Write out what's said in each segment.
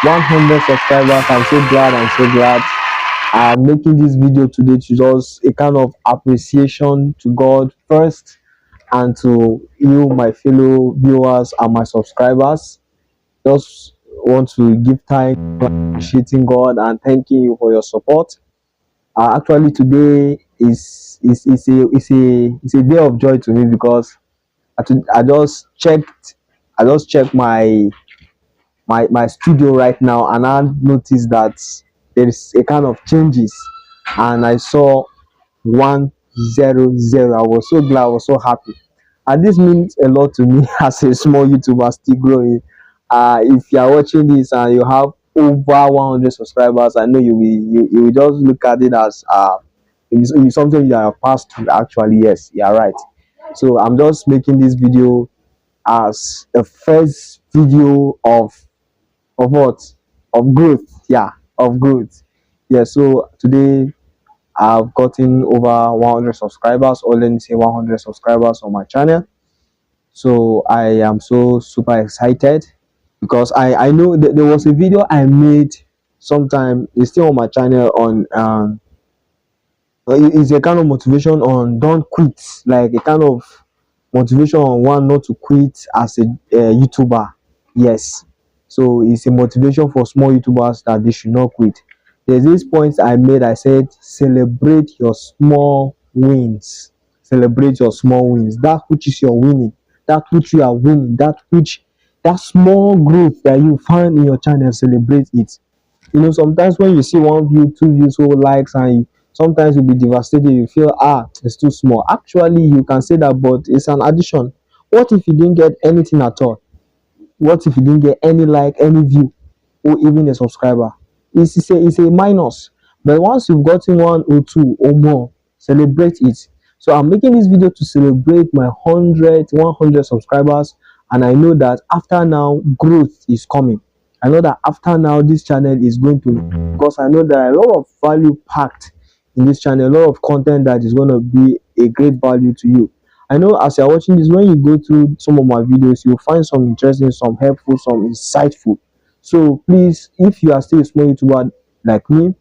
100 subscribers. I'm so glad. I'm so glad. I'm making this video today to just a kind of appreciation to God first, and to you, my fellow viewers and my subscribers. Just want to give time to appreciating God and thanking you for your support. Actually, today is a day of joy to me, because I just checked my studio right now, and I noticed that there is a kind of changes, and I saw 100. I was so glad, I was so happy, and this means a lot to me as a small YouTuber still growing. If you are watching this and you have over 100 subscribers, I know you will just look at it as it's something you have passed through. Actually, yes, you are right. So I'm just making this video as a first video of what, of growth. Yeah, of growth. Yeah. So today I've gotten over 100 subscribers, or let me say 100 subscribers on my channel. So I am so super excited, because I know that there was a video I made sometime. It's still on my channel on it's a kind of motivation on don't quit, like a kind of motivation on one not to quit as a YouTuber. Yes. So it's a motivation for small YouTubers that they should not quit. There's this point I made. I said, celebrate your small wins. Celebrate your small wins. That which is your winning. That which you are winning. That small growth that you find in your channel, celebrate it. Sometimes when you see one view, two views, or likes, and sometimes you'll be devastated. You feel, it's too small. Actually, you can say that, but it's an addition. What if you didn't get anything at all? What if you didn't get any like, any view, or even a subscriber? It's a minus. But once you've gotten one or two or more, celebrate it. So I'm making this video to celebrate my 100 subscribers, and I know that after now, growth is coming. I know that after now, this channel is going to, because I know there are a lot of value packed in this channel, a lot of content that is going to be a great value to you. I know as you're watching this, when you go through some of my videos, you'll find some interesting, some helpful, some insightful. So please, if you are still a small YouTuber like me,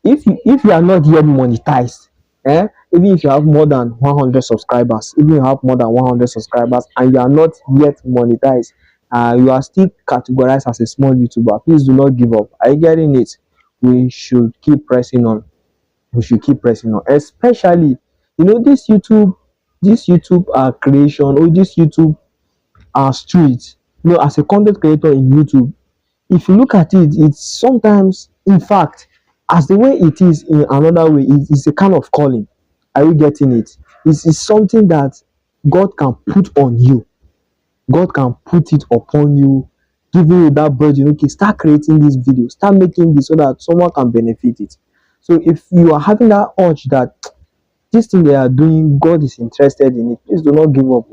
if you are not yet monetized, even if you have more than 100 subscribers, even if you have more than 100 subscribers and you are not yet monetized, you are still categorized as a small YouTuber, please do not give up. Are you getting it? We should keep pressing on. We should keep pressing on, especially this YouTube creation, or this YouTube street. As a content creator in YouTube, if you look at it, it's sometimes, in fact, as the way it is in another way, it's a kind of calling. Are you getting it? It's something that God can put on you. God can put it upon you, giving you that burden. Okay, start creating this video, start making this, so that someone can benefit it. So if you are having that urge that this thing they are doing, God is interested in it, please do not give up.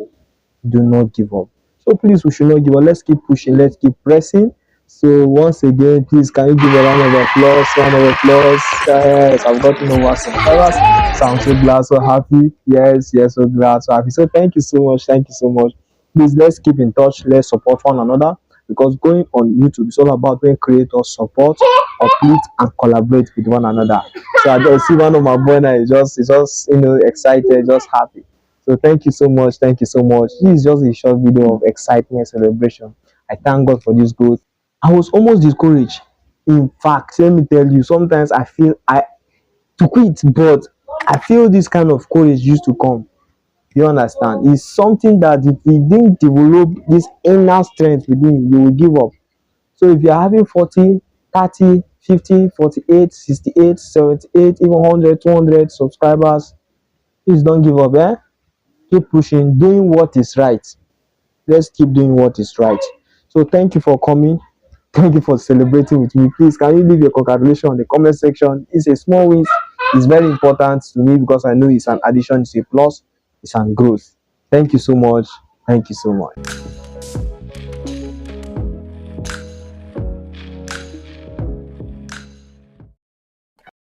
Do not give up. So please, we should not give up. Let's keep pushing. Let's keep pressing. So once again, please, can you give a round of applause? Round of applause. Yes, I've gotten over subscribers. So I'm so glad, so happy. Yes, so glad, so happy. So thank you so much. Thank you so much. Please, let's keep in touch. Let's support one another, because going on YouTube is all about when creators support, uplift, and collaborate with one another. So I just see one of my boys now is just excited, just happy. So thank you so much. Thank you so much. This is just a short video of excitement and celebration. I thank God for this growth. I was almost discouraged. In fact, let me tell you, sometimes I feel I to quit, but I feel this kind of courage used to come. You understand? It's something that if you didn't develop this inner strength within, you will give up. So if you are having 40, 30, 50, 48, 68, 78, even 100, 200 subscribers, please don't give up, Keep pushing, doing what is right. Let's keep doing what is right. So thank you for coming. Thank you for celebrating with me. Please, can you leave your congratulations in the comment section? It's a small win. It's very important to me, because I know it's an addition, it's a plus, it's an growth. Thank you so much. Thank you so much.